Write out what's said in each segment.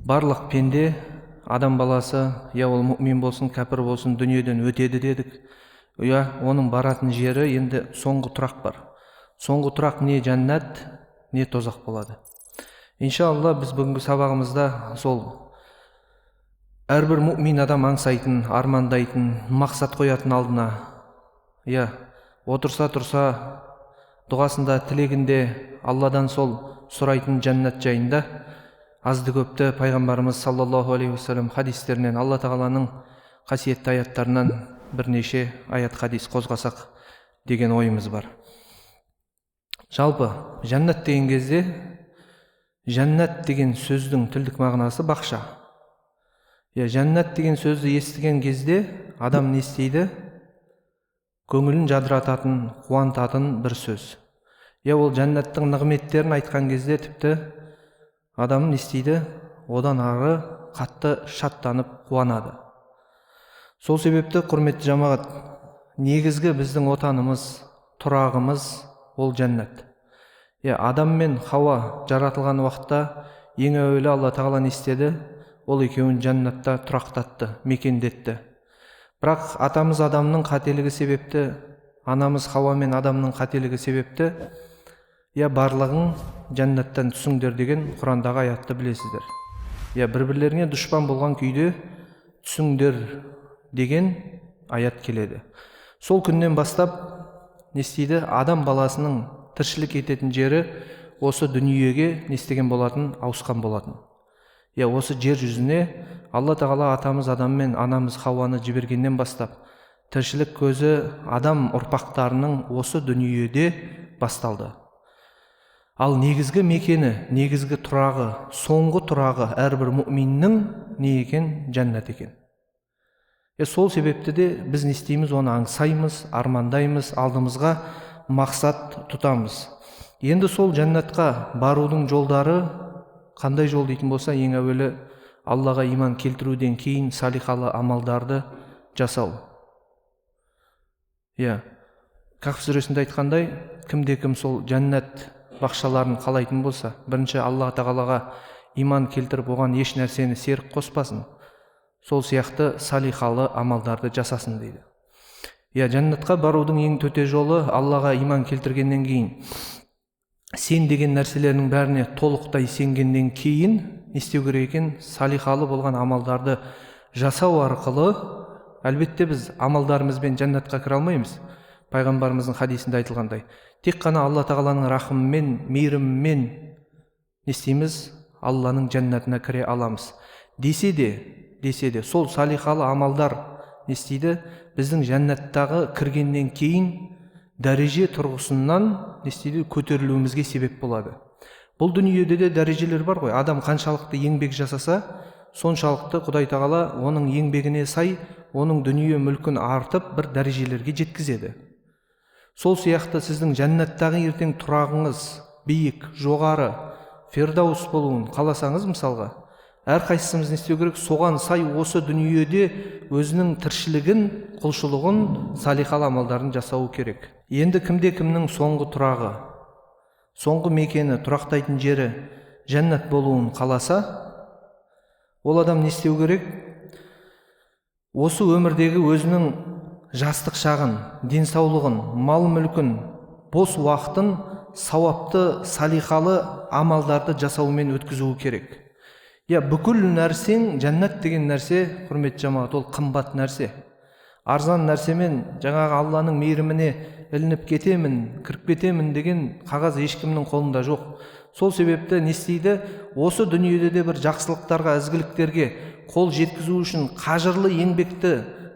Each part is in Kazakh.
барлық пенде, адам баласы, я ол мүмин болсын, кәпір болсын, дүниеден өтеді дедік. Оның баратын жері енді соңғы тұрақ бар. Соңғы тұрақ не жәннат, не тозақ болады. Иншалла біз бүгінгі сабағымызда сол әрбір мүмин адам аңсайтын, армандайтын, мақсат қоятын алдына, отырса тұрса дұғасында, тілегінде Алладан сол сұрайтын жәннат жайында азды көпті пайғамбарымыз саллаллаху алейхи уассалам хадистерінен, Алла тағаланың қасиетті аяттарынан бірнеше аят хадис қозғасақ деген ойымыз бар. Жалпы жәннат деген кезде, жәннат деген сөздің тілдік мағынасы бақша. Жәннат деген сөзді естіген кезде адам не істейді? Көңілін жадырататын, қуантатын бір сөз. Ол жәннаттың нығметтерін айтқан кезде тіпті адам не істейді? Одан ары қатты шаттанып қуанады. Сол себепті, құрметті жамағат, негізгі біздің отанымыз, тұрағымыз ол жәннат. Адам мен Хауа жаратылған уақытта ең әуелі Алла тағала не істеді? Ол екеуін жәннатта тұрақтатты, мекендетті. Бірақ атамыз Адамның қателігі себепті, анамыз Хауа мен Адамның қателігі себепті, барлығың жәннаттан түсіңдер деген Құрандағы аятты білесіздер. Бір-бірлеріне дұшпан болған күйде түсіңдер деген аят келеді. Сол күннен бастап не істейді? Адам баласының тіршілік ететін жері осы дүниеге не істеген болатын? Ауысқан болатын. Осы жер жүзіне Алла тағала атамыз Адам мен анамыз Хауаны жібергеннен бастап тіршілік көзі адам ұрпақтарының осы дүниеде басталды. Ал негізгі мекені, негізгі тұрағы, соңғы тұрағы әрбір мүминнің не екен? Жәннат екен. Сол себепті де біз не істейміз? Оны аңсаймыз, армандаймыз, алдымызға мақсат тұтамыз. Енді сол жәннатқа барудың жолдары қандай жол дейтін болса, ең әуелі Аллаға иман келтіруден кейін салихалы амалдарды жасау. Кахф сүресінде айтқандай, кімде-кім сол жәннат бақшаларын қалайтын болса, бірінші Алла тағалаға иман келтіріп, оған еш нәрсені серік қоспасын, сол сияқты салихалы амалдарды жасасын дейді. Жәннатқа барудың ең төте жолы Аллаға иман келтіргеннен кейін, сен деген нәрселерінің бәріне толықтай сенгеннен кейін не істеу керек екен? Салихалы болған амалдарды жасау арқылы, әлбетте біз амалдарымызбен жәннатқа кіре алмаймыз. Пайғамбарымыздың хадисінде айтылғандай, тек қана Алла тағаланың рахымымен, мейірімімен не істейміз? Алланың жәннатына кіре аламыз. Десе де сол салихалы амалдар не істейді? Біздің жәннаттағы кіргеннен кейін дәреже тұрғысынан не істейді? Көтерілуімізге себеп болады. Бұл дүниеде де дәрежелер бар ғой. Адам қаншалықты еңбек жасаса, соншалықты Құдай тағала оның еңбегіне сай, оның дүние мүлкін артып бір дәрежелерге жеткізеді. Сол сияқты сіздің жәннаттағы ертең тұрағыңыз биік, жоғары, фердаус болуын қаласаңыз, мысалға, әрқайсымыз не істеу керек? Соған сай осы дүниеде өзінің тіршілігін, құлшылығын, салихалы амалдарын жасау керек. Енді кімде-кімнің соңғы тұрағы, соңғы мекені, тұрақтайтын жері жәннат болуын қаласа, ол адам не істеу керек? Осы өмірдегі өзінің жастық шағын, денсаулығын, мал мүлкін, бос уақытын сауапты, салихалы амалдарды жасаумен өткізуі керек. Бүкіл нәрсең, жәннат деген нәрсе, құрметті жамағат, ол қымбат нәрсе. Арзан нәрсемен жаңағы Алланың мейіріміне ілініп кетемін, кіріп кетемін деген қағаз ешкімнің қолында жоқ. Сол себепті не істейді? Осы дүниеде де бір жақсылықтарға, ізгіліктерге қол жеткізу үшін қажырлы еңбекті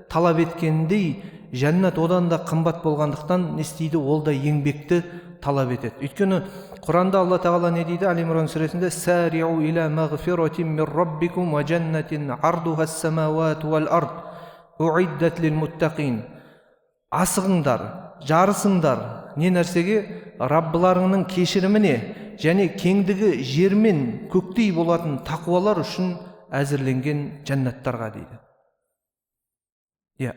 талап еткендей, жәннат одан да қымбат болғандықтан не істейді? Ол да еңбекті талап етеді. Өйткені Құранда Алла тағала не дейді? Али-Имран сүресінде: "Сариу иля магфиратин мир раббикум ва джаннатин ардуха ас-самавату вал ард уиддат лил муттақин." Асығыңдар, жарысыңдар. Не нәрсеге? Раббыларыңның кешіріміне және кеңдігі жер мен көктей болатын тақуалар үшін әзірленген жәннаттарға дейді.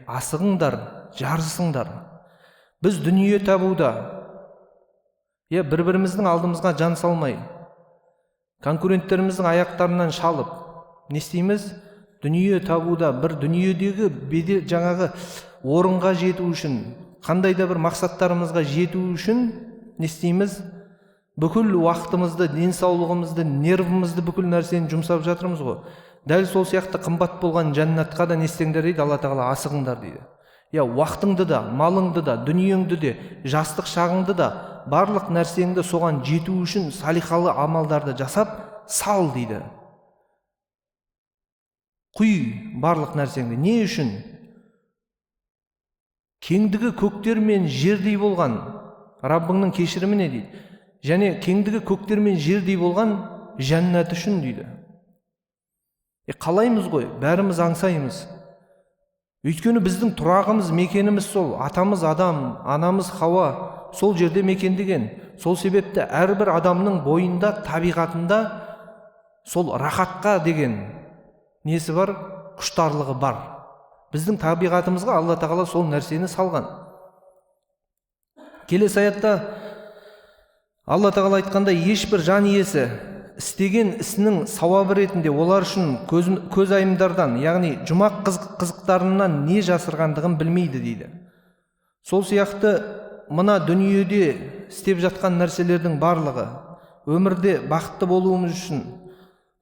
Асығыңдар, жарысыңдар. Біз дүние табуда бір-біріміздің алдымызға жан салмай, конкуренттеріміздің аяқтарынан шалып, не істейміз? Дүние табуда, бір дүниедегі жаңағы орынға жету үшін, қандай да бір мақсаттарымызға жету үшін не істейміз? Бүкіл уақытымызды, денсаулығымызды, нервімізді, бүкіл нәрсені жұмсап жатырмыз ғой. Дәл сол сияқты қымбат болған жәннатқа да не істеңдер дейді, Алла тағала, асығыңдар дейді. Уақытыңды да, малыңды да, дүниеңді де, жастық шағыңды да, барлық нәрсеңді соған жету үшін салихалы амалдарды жасап сал дейді. Құй барлық нәрсеңді. Не үшін? Кеңдігі көктер мен жердей болған Раббыңның кешіріміне дейді. Және кеңдігі көктер мен жердей болған жәннат үшін дейді. Қалаймыз ғой, бәріміз аңсаймыз. Өйткені біздің тұрағымыз, мекеніміз сол. Атамыз Адам, анамыз Хауа сол жерде мекендеген. Сол себепті әрбір адамның бойында, табиғатында сол рахатқа деген несі бар? Құштарлығы бар. Біздің табиғатымызға Алла тағала сол нәрсені салған. Келесі аятта Алла тағала айтқанда, ешбір жан иесі істеген ісінің сауабы ретінде олар үшін көз айымдардан, яғни жұмақ қызықтарынан не жасырғандығын білмейді дейді. Сол сияқты мына дүниеде істеп жатқан нәрселердің барлығы, өмірде бақытты болуымыз үшін,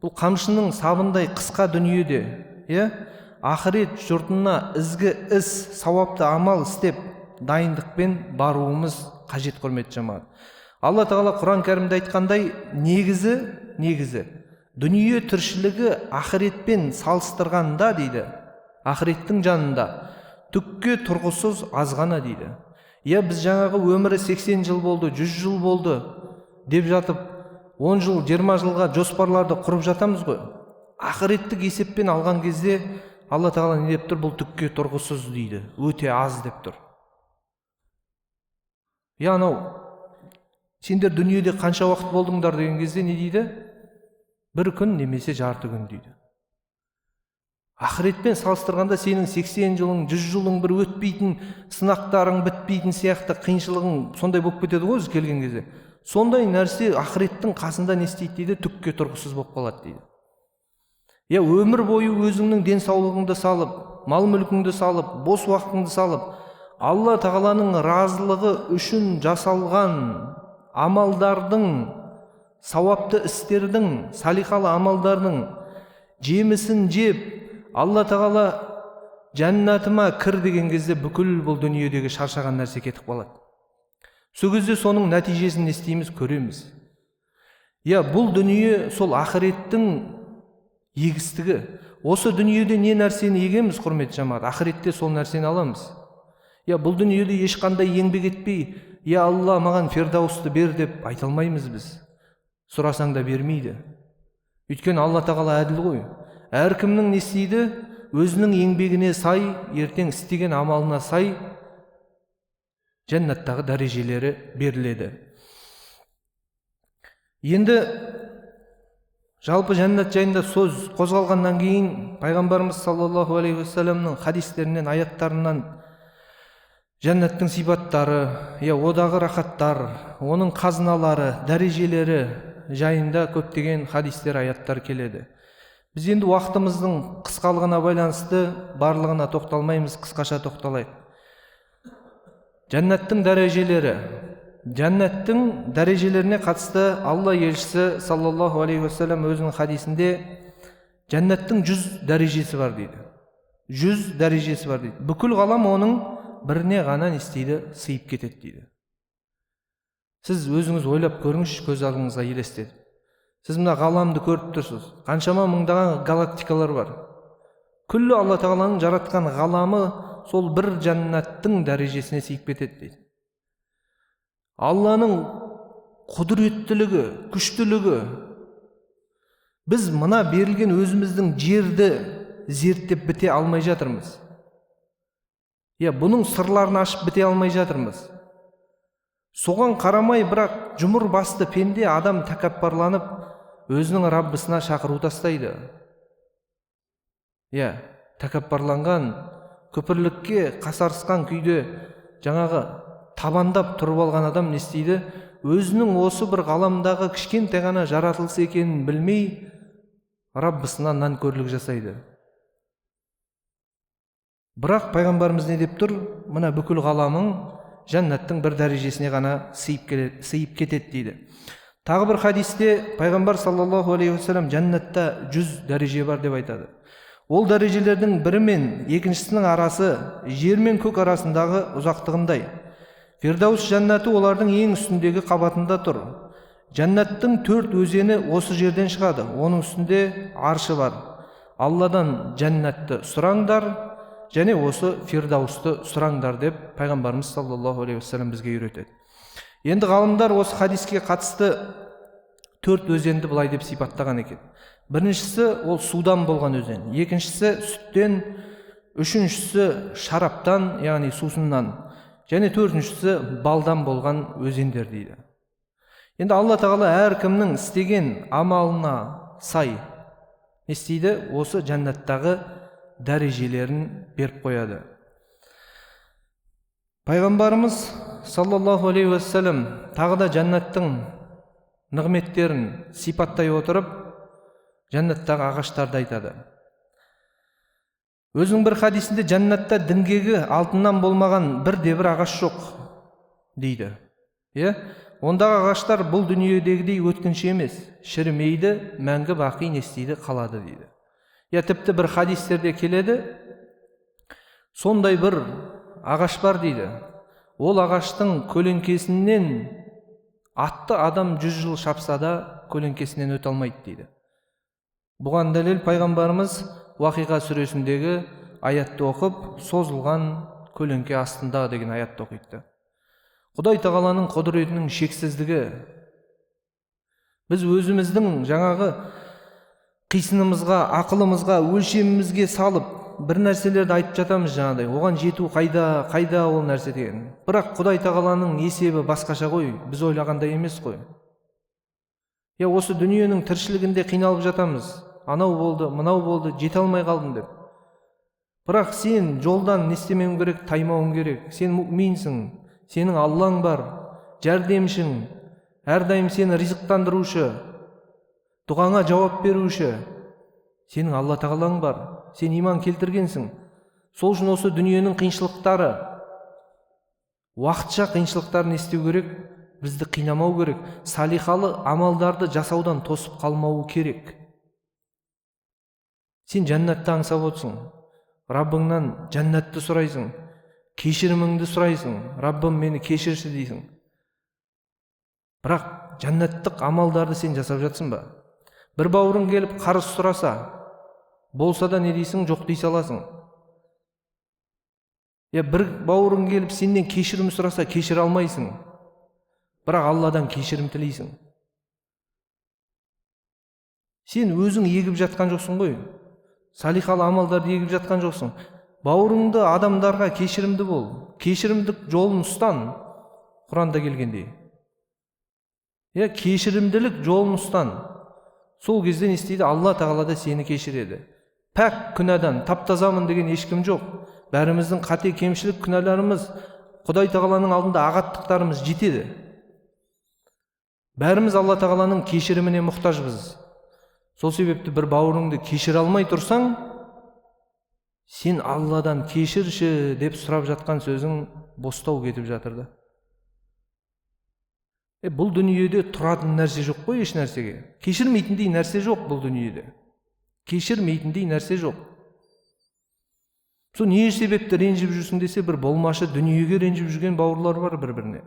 бұл қамшының сабындай қысқа дүниеде, ақырет жұртына ізгі іс, сауапты амал істеп, дайындықпен баруымыз қажет, құрметті жамағат. Алла тағала Құран кәрімде айтқандай, негізі дүние тіршілігі ақыретпен салыстырғанда дейді, ақыреттің жанында түкке тұрғысыз азғана дейді. Біз жаңағы өмірі 80 жыл болды, 100 жыл болды деп жатып, 10 жыл, 20 жылға жоспарларды құрып жатамыз ғой. Ақыреттік есеппен алған кезде Алла тағала не деп тұр? Бұл түкке тұрғысыз дейді, өте аз деп тұр. Сендер дүниеде қанша уақыт болдыңдар деген кезде не дейді? Бір күн немесе жарты күн дейді. Ақыретпен салыстырғанда сенің 80 жылың, 100 жылың бір өтпейтін, сынақтарың бітпейтін сияқты қиыншылығың сондай болып кетеді ғой өзі келген кезде. Сондай нәрсе ақыреттің қасында не істейді дейді? Түкке тұрғысыз болып қалады дейді. Өмір бойы өзіңнің денсаулығыңды салып, мал мүлкіңді салып, бос уақытыңды салып, Алла тағаланың разылығы үшін жасалған амалдардың, сауапты істердің, салихалы амалдардың жемісін жеп, Алла тағала жәннатыма кір деген кезде бүкіл бұл дүниедегі шаршаған нәрсе кетіп қалады. Сол кезде соның нәтижесін не істейміз? Көреміз. Бұл дүние сол ақыреттің егістігі. Осы дүниеде не нәрсені егеміз, құрметті жамағат? Ақыретте сол нәрсені аламыз. Бұл дүниеде ешқандай еңбек етпей, Алла маған фердаусты бер деп айта алмаймыз біз. Сұрасаң да бермейді. Өйткені Алла тағала әділ ғой. Әркімнің не істейді? Өзінің еңбегіне сай, ертең істеген амалына сай жәннаттағы дәрежелері беріледі. Енді жалпы жәннат жайында сөз қозғалғаннан кейін пайғамбарымыз саллаллаху алейхи уассаламның хадистерінен, аяттарынан жәннаттың сипаттары, одағы рахаттар, оның қазыналары, дәрежелері жайында көптеген хадистер, аяттар келеді. Біз енді уақытымыздың қысқалығына байланысты барлығына тоқталмаймыз, қысқаша тоқталайық. Жәннаттың дәрежелері. Жәннаттың дәрежелеріне қатысты Алла елшісі саллаллаху алейхи уассалам өзінің хадисінде жәннаттың 100 дәрежесі бар дейді. 100 дәрежесі бар дейді. Бүкіл ғалам оның біріне ғана не істейді? Сыйып кетеді дейді. Сіз өзіңіз ойлап көріңізші, көз алдыңызға елестетіп. Сіз мына ғаламды көріп тұрсыз. Қаншама мыңдаған галактикалар бар. Күллі Алла тағаланың жаратқан ғаламы сол бір жәннаттың дәрежесіне сыйып кетеді дейді. Алланың құдіреттілігі, күштілігі. Біз мына берілген өзіміздің жерді зерттеп біте алмай жатырмыз. Бұның сырларын ашып біте алмай жатырмыз. Соған қарамай, бірақ жұмыр басты пенде адам тәкаппарланып, өзінің Раббысына шақыру тастайды. Тәкаппарланған, көпірлікке қасарысқан күйде жаңағы табандап тұрып алған адам не істейді? Өзінің осы бір ғаламдағы кішкентай ғана жаратылысы екенін білмей, Раббысына нанкөрлік жасайды. Бірақ пайғамбарымыз не деп тұр? Мына бүкіл ғаламың жәннаттың бір дәрежесіне ғана сыйып кетеді дейді. Тағы бір хадисте пайғамбар саллаллаху алейхи уассалам жәннатта 100 дәреже бар деп айтады. Ол дәрежелердің бірі мен екіншісінің арасы жер мен көк арасындағы ұзақтығындай. Фирдаус жәннаты олардың ең үстіндегі қабатында тұр. Жәннаттың 4 өзені осы жерден шығады. Оның үстінде аршы бар. Алладан жәннатты сұраңдар және осы Фирдаусты сұраңдар деп пайғамбарымыз саллаллаху алейхи уассалам бізге үйретеді. Енді ғалымдар осы хадиске қатысты 4 өзенді былай деп сипаттаған екен. Біріншісі ол судан болған өзен, екіншісі сүттен, үшіншісі шараптан, яғни сусыннан, және төртіншісі балдан болған өзендер дейді. Енді Алла тағала әркімнің істеген амалына сай не істейді? Осы жәннаттағы дәрежелерін беріп қояды. Пайғамбарымыз саллаллаху алейхи уассалам тағы да жәннаттың нығметтерін сипаттай отырып, жәннаттағы ағаштарды айтады. Өзінің бір хадисінде жәннатта діңгегі алтыннан болмаған бірде-бір ағаш жоқ дейді. Ондағы ағаштар бұл дүниедегідей өткінші емес, шірімейді, мәңгі бақи не істейді? Қалады дейді. Тіпті бір хадистерде келеді, сондай бір ағаш бар дейді. Ол ағаштың көлеңкесінен атты адам 100 жыл шапса да көлеңкесінен өте алмайды дейді. Бұған дәлел пайғамбарымыз Уақиға сүресіндегі аятты оқып, созылған көлеңке астында деген аятты оқиды. Құдай тағаланың құдіретінің шексіздігі. Біз өзіміздің жаңағы қисынымызға, ақылымызға, өлшемімізге салып бір нәрселерді айтып жатамыз жаңағыдай. Оған жету қайда ол нәрсе деген. Бірақ Құдай тағаланың есебі басқаша ғой, біз ойлағандай емес қой. Осы дүниенің тіршілігінде қиналып жатамыз. Анау болды, мынау болды, жете алмай қалдым деп. Бірақ сен жолдан не істемеуің керек? Таймауың керек. Сен мүминсің, сенің Аллаң бар, жәрдемшің, әрдайым сені ризықтандырушы, дұғаңа жауап беруші. Сенің Алла тағалаң бар, сен иман келтіргенсің. Сол үшін осы дүниенің қиыншылықтары, уақытша қиыншылықтарын естеу керек, бізді қинамау керек, салихалы амалдарды жасаудан тосып қалмауы керек. Сен жәннатты аңсап отырсың, Раббыңнан жәннатты сұрайсың, кешіріміңді сұрайсың, Раббым мені кешірші дейсің. Бірақ жәннаттық амалдарды сен жасап жатсың ба? Бір бауырың келіп қарыз сұраса, болса да не дейсің? Жоқ дей саласың. Бір бауырың келіп сенен кешірім сұраса, кешіре алмайсың. Бірақ Алладан кешірім тілейсің. Сен өзің егіп жатқан жоқсың ғой. Салихалы амалдарды егіп жатқан жоқсың. Бауырыңды адамдарға кешірімді бол. Кешірімдік жолын ұстан. Құранда келгендей. Кешірімділік жолын ұстан. Сол кезде не істейді? Алла тағала да сені кешіреді. Пәк күнәдан таптазамын деген ешкім жоқ. Бәріміздің қате, кемшілік, күнәларымыз, Құдай тағаланың алдында ағаттықтарымыз жетеді. Бәріміз Алла тағаланың кешіріміне мұқтажбыз. Сол себепті бір бауырыңды кешіре алмай тұрсаң, сен Алладан кешірші деп сұрап жатқан сөзің бостау кетіп жатыр да. Бұл дүниеде тұратын нәрсе жоқ қой, еш нәрсеге. Кешірмейтіндей нәрсе жоқ бұл дүниеде. Кешірмейтіндей нәрсе жоқ. Сол не себепті ренжіп жүрсің десе, бір болмашы дүниеге ренжіп жүрген бауырлар бар бір-біріне.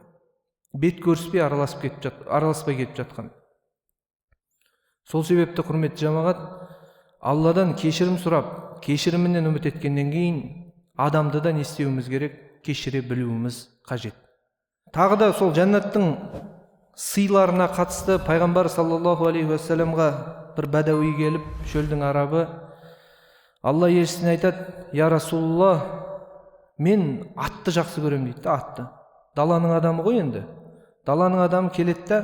Бет көріспей араласпай кетіп жатқан. Сол себепті құрметті жамағат, Алладан кешірім сұрап, кешірімінен үміт еткеннен кейін адамды да не істеуіміз керек? Кешіре білуіміз қажет. Тағы да сол жәннаттың сыйларына қатысты пайғамбар саллаллаху алейхи уассаламға бір бәдәуи келіп, шөлдің арабы, Алла елшісіне айтады: "Я Расулулла, мен атты жақсы көрем" дейді. Атты. Даланың адамы ғой енді. Даланың адамы келеді да: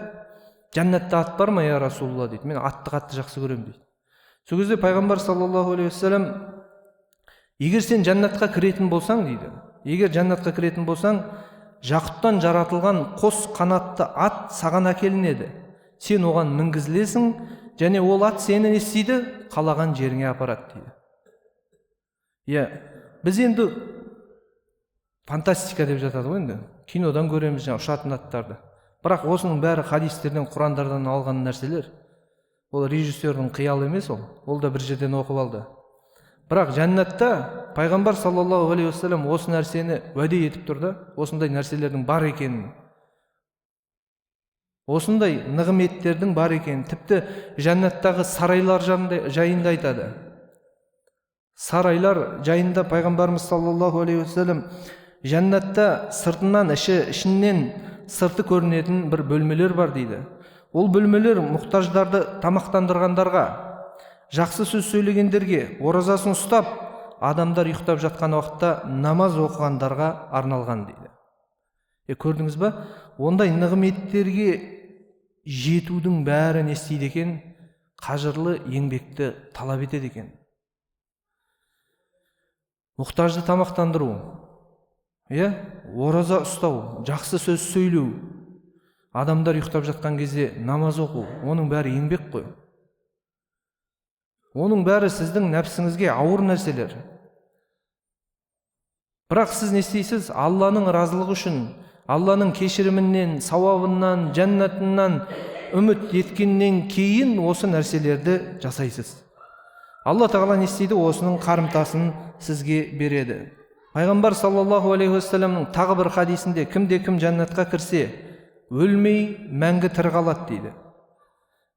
"Жәннатта ат бар ма, я Расулулла" дейді. "Мен атты қатты жақсы көрем" дейді. Сол кезде пайғамбар саллаллаху алейхи уассалам: "Егер сен жәннатқа кіретін болсаң" дейді. "Егер жәннатқа кіретін болсаң, жақұттан жаратылған қос қанатты ат саған әкелінеді. Сен оған мінгізілесің, және ол ат сені не істейді? қалаған жеріңе апарады дейді. Біз енді фантастика деп жатады ғой, енді кинодан көреміз ұшатын аттарды. Бірақ осының бәрі хадистерден, құрандардан алған нәрселер. Ол режиссердің қиялы емес, ол да бір жерден оқып алды. Бірақ жәннатта пайғамбар саллаллаху алейхи уассалам осы нәрсені уәде етіп тұр да, осындай нәрселердің бар екенін, осындай нығметтердің бар екенін, тіпті жәннаттағы сарайлар жайында айтады. Сарайлар жайында пайғамбарымыз саллаллаху алейхи уассалам жәннатта сыртынан ішінен сырты көрінетін бір бөлмелер бар дейді. Ол бөлмелер мұқтаждарды тамақтандырғандарға, жақсы сөз сөйлегендерге, оразасын ұстап, адамдар ұйықтап жатқан уақытта намаз оқығандарға арналған дейді. Көрдіңіз ба? Ондай нығметтерге жетудің бәрі не істейді екен? Қажырлы еңбекті талап етеді екен. Мұқтажды тамақтандыру, ораза ұстау, жақсы сөз сөйлеу, адамдар ұйықтап жатқан кезде намаз оқу, оның бәрі еңбек қой. Оның бәрі сіздің нәпсіңізге ауыр нәрселер. Бірақ сіз не істейсіз? Алланың разылығы үшін, Алланың кешірімінен, сауабынан, жәннатынан үміт еткеннен кейін осы нәрселерді жасайсыз. Алла тағала не істейді? Осының қарымтасын сізге береді. Пайғамбар саллаллаху алейхи уассаламның тағы бір хадисінде кімде-кім жәннатқа кірсе, өлмей мәңгі тірі қалады дейді.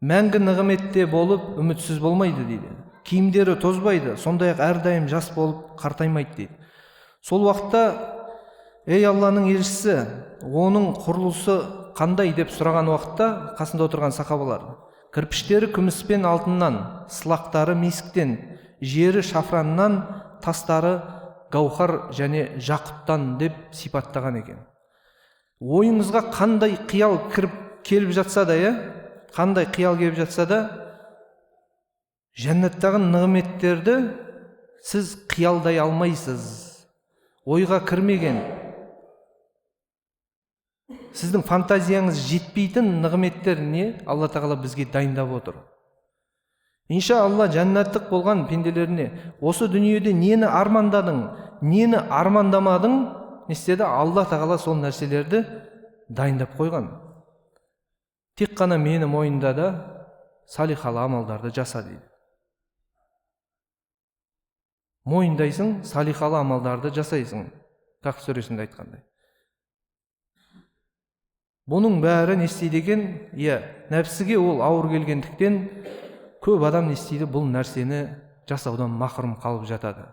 Мәңгі нығметте болып үмітсіз болмайды дейді. Киімдері тозбайды, сондай-ақ әрдайым жас болып қартаймайды дейді. Сол уақытта, ей Алланың елшісі, оның құрылысы қандай деп сұраған уақытта қасында отырған сахабалар: кірпіштері күміспен алтыннан, сылақтары мисктен, жері шафраннан, тастары гаухар және жақұттан деп сипаттаған екен. Ойыңызға қандай қиял келіп жатса да, қандай қиял келіп жатса да, жәннаттағы нығметтерді сіз қиялдай алмайсыз. Ойға кірмеген, сіздің фантазияңыз жетпейтін нығметтер не Алла тағала бізге дайындап отыр. Иншалла жәннаттық болған пенделеріне осы дүниеде нені армандадың, нені армандамадың, не істеді? Алла тағала сол нәрселерді дайындап қойған. Тек қана мені мойында да салихалы амалдарды жаса дейді. Мойындайсың, салихалы амалдарды жасайсың. Кахф сүресінде айтқандай. Бұның бәрі не істейді екен? Нәпсіге ол ауыр келгендіктен көп адам не істейді? Бұл нәрсені жасаудан махрұм қалып жатады.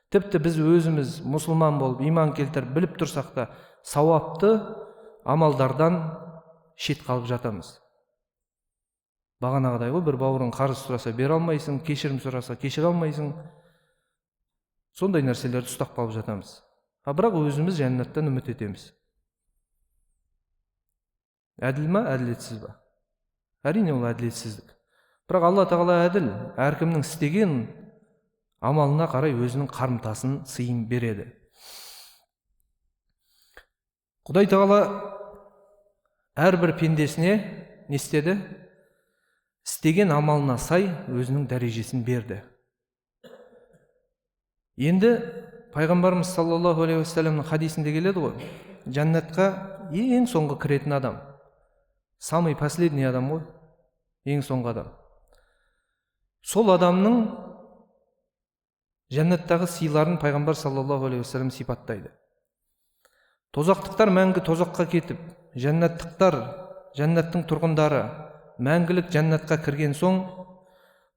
Тіпті біз өзіміз мұсылман болып, иман келтіріп біліп тұрсақ та, сауапты амалдардан шет қалып жатамыз. Бағанағыдай ғой, бір бауырың қарыз сұраса бере алмайсың, кешірім сұраса кешіре алмайсың. Сондай нәрселерді ұстап қалып жатамыз. Бірақ өзіміз жәннаттан үміт етеміз. Әділ ма, әділетсіз ба? Әрине ол әділетсіздік. Бірақ Алла тағала әділ, әркімнің істеген амалына қарай өзінің қарымтасын, сыйын береді. Құдай тағала әрбір пендесіне не істеді? Істеген амалына сай өзінің дәрежесін берді. Енді пайғамбарымыз саллаллаху алейхи уассаламның хадисінде келеді ғой, жәннатқа ең соңғы кіретін адам, самый последний адам ғой, ең соңғы адам. Сол адамның жәннаттағы сыйларын пайғамбар саллаллаху алейхи уассалам сипаттайды. Тозақтықтар мәңгі тозаққа кетіп, жәннаттықтар, жәннаттың тұрғындары мәңгілік жәннатқа кірген соң,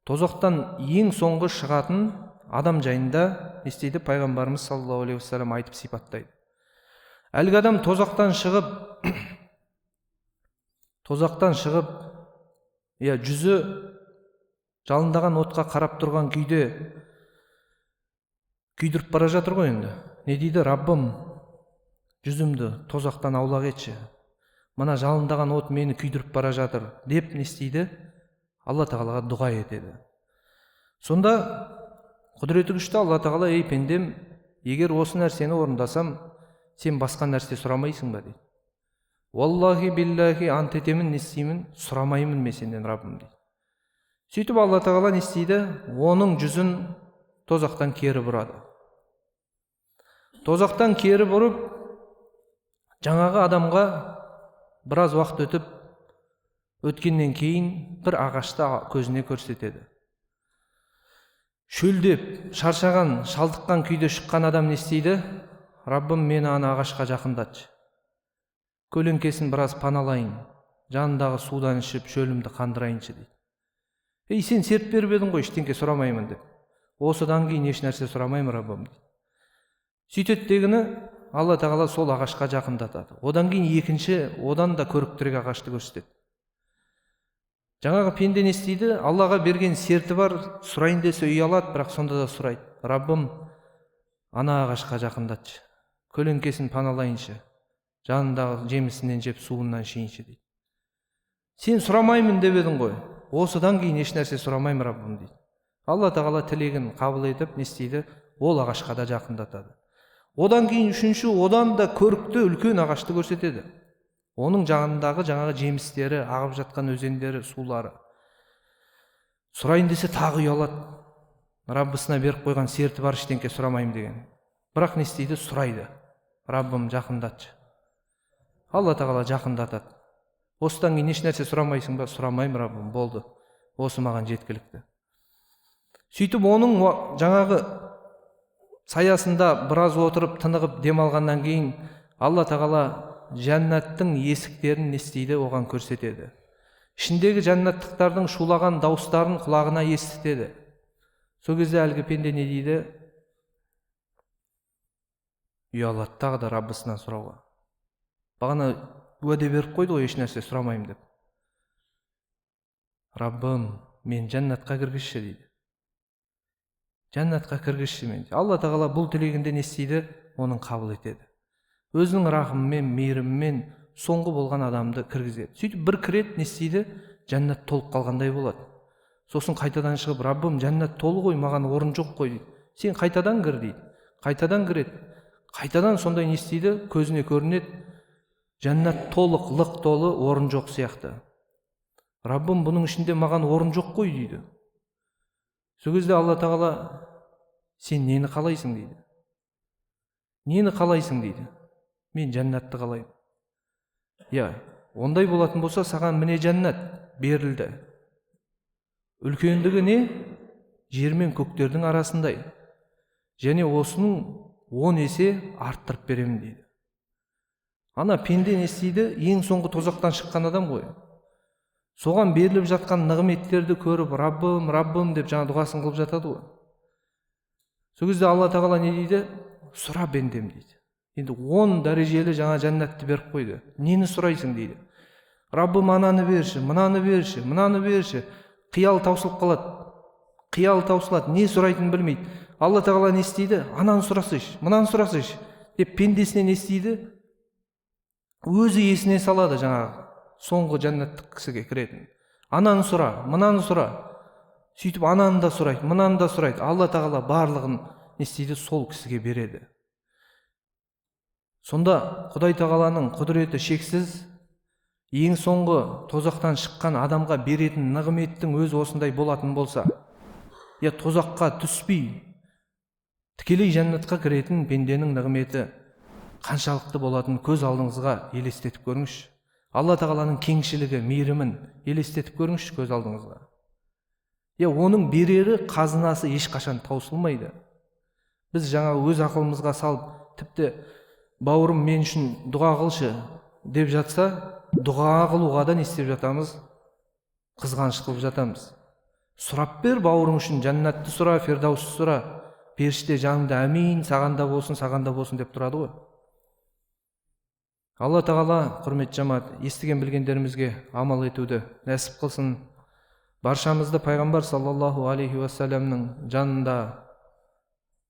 тозақтан ең соңғы шығатын адам жайында не істейді? Пайғамбарымыз саллаллаху алейхи уассалам айтып сипаттайды. Әлгі адам тозақтан шығып, жүзі жалындаған отқа қарап тұрған күйде күйдіріп бара жатыр ғой енді. Не дейді? Раббым, жүзімді тозақтан аулақ етші. Мына жалындаған от мені күйдіріп бара жатыр деп не істейді? Алла тағалаға дұға етеді. Сонда құдіреті күшті Алла тағала: ей пендем, егер осы нәрсені орындасам, сен басқа нәрсе сұрамайсың ба дейді. Валлахи биллахи ант етемін, не істеймін? Сұрамаймын мен сенден, Раббым дейді. Сөйтіп Алла тағала не істейді? Оның жүзін тозақтан кері бұрады. Тозақтан кері бұрып, жаңағы адамға біраз уақыт өткеннен кейін бір ағашты көзіне көрсетеді. Шөлдеп, шаршаған, шалдыққан күйде шыққан адам не істейді? Раббым, мені ана ағашқа жақындатшы. Көлеңкесін біраз паналайын, жанындағы судан ішіп, шөлімді қандырайыншы дейді. Сен серт беріп едің ғой, ештеңке сұрамаймын деп. Осыдан кейін еш нәрсе сұрамаймын, Раббым дейді. Сөйтеді дегені, Алла тағала сол ағашқа жақындатады. Одан кейін екінші, одан да көріктірек ағашты көрсетеді. Жаңағы пенде не істейді? Аллаға берген серті бар, сұрайын десе ұялады, бірақ сонда да сұрайды. Раббым, ана ағашқа жақындатшы. Көлеңкесін паналайыншы. Жанындағы жемісінен жеп, суынан ішейінші дейді. Сен сұрамаймын деп едің ғой. Осыдан кейін еш нәрсе сұрамаймын, Раббым дейді. Алла тағала тілегін қабыл етіп, не істейді? Ол ағашқа да жақындатады. Одан кейін үшінші, одан да көрікті үлкен ағашты көрсетеді. Оның жанындағы жаңағы жемістері, ағып жатқан өзендері, сулары. Сұрайын десе тағы ұялады. Раббысына беріп қойған серті бар, ештеңке сұрамаймын деген. Бірақ не істейді? Сұрайды. Раббым, жақындатшы. Алла тағала жақындатады. Осыдан кейін еш нәрсе сұрамайсың ба? Сұрамаймын, Раббым, болды. Осы маған жеткілікті. Сөйтіп оның жаңағы саясында біраз отырып, тынығып демалғаннан кейін Алла тағала жәннаттың есіктерін не істейді? Оған көрсетеді. Ішіндегі жәннаттықтардың шулаған дауыстарын құлағына естітеді. Сол кезде әлгі пенде не дейді? Ұялады тағы да Раббысынан сұрауға. Бағана уәде беріп қойды ғой, еш нәрсе сұрамаймын деп. Раббым, мен жәннатқа кіргізші дейді. Жәннатқа кіргізші мен. Алла тағала бұл тілегінде не істейді? Оның қабыл етеді. Өзінің рахымымен, мейірімімен соңғы болған адамды кіргізеді. Сөйтіп бір кірет не істейді? Жәннат толып қалғандай болады. Сосын қайтадан шығып, Раббым, жәннат толы ғой, маған орын жоқ қой дейді. Сен қайтадан кір дейді. Қайтадан кіреді. Қайтадан сондай не істейді? Көзіне көрінеді. Жәннат толық, лық толы, орын жоқ сияқты. Раббым, бұның ішінде маған орын жоқ қой дейді. Сол кезде Алла тағала, сен нені қалайсың дейді. Нені қалайсың дейді. Мен жәннатты қалаймын. Ондай болатын болса, саған міне жәннат берілді. Үлкендігі не? Жер мен көктердің арасындай. Және осының 10 есе арттырып беремін дейді. Ана пенде не істейді? Ең соңғы тозақтан шыққан адам ғой. Соған беріліп жатқан нығметтерді көріп, Раббым, Раббым деп жаңа дұғасын қылып жатады ғой. Сол кезде Алла тағала не дейді? Сұра бендем дейді. Енді 10 дәрежелі жаңа жәннатты беріп қойды. Нені сұрайсың дейді. Раббым, ананы берші, мынаны берші, мынаны берші. Қиял таусылып қалады. Қиял таусылады. Не сұрайтынын білмейді. Алла тағала не істейді? Ананы сұрасайшы, мынаны сұрасайшы деп пендесіне не істейді? Өзі есіне салады жаңағы соңғы жәннаттық кісіге кіретін. Ананы сұра, мынаны сұра. Сөйтіп ананы да сұрайды, мынаны да сұрайды. Алла тағала барлығын не істейді? Сол кісіге береді. Сонда Құдай тағаланың құдіреті шексіз. Ең соңғы тозақтан шыққан адамға беретін нығметтің өзі осындай болатын болса, тозаққа түспей тікелей жәннатқа кіретін пенденің нығметі қаншалықты болатын көз алдыңызға елестетіп көріңізші. Алла тағаланың кеңшілігі, мейірімін елестетіп көріңізші көз алдыңызға. Оның берері, қазынасы ешқашан таусылмайды. Біз жаңа өз ақылымызға салып, тіпті бауырым мен үшін дұға қылшы деп жатса, дұға қылуға да не істеп жатамыз? Қызғаныш қылып жатамыз. Сұрап бер бауырың үшін, жәннатты сұра, фирдаусты сұра, періште жаныңда әмин, сағанда болсын деп тұрады ғой. Алла тағала, құрметті жамаат, естіген білгендерімізге амал етуді нәсіп қылсын. Баршамызды пайғамбар саллаллаху алейхи уассаламның жанында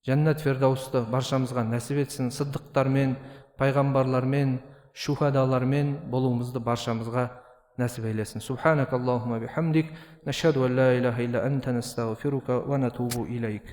жәннат фирдаусты баршамызға нәсіп етсін. Сыддықтармен, пайғамбарлармен, шухадалармен болуымызды баршамызға нәсіп ейлесін. Субханакаллахумма бихамдик, нашхаду ан ла илаха илля анта, настағфирука ва натубу илейк.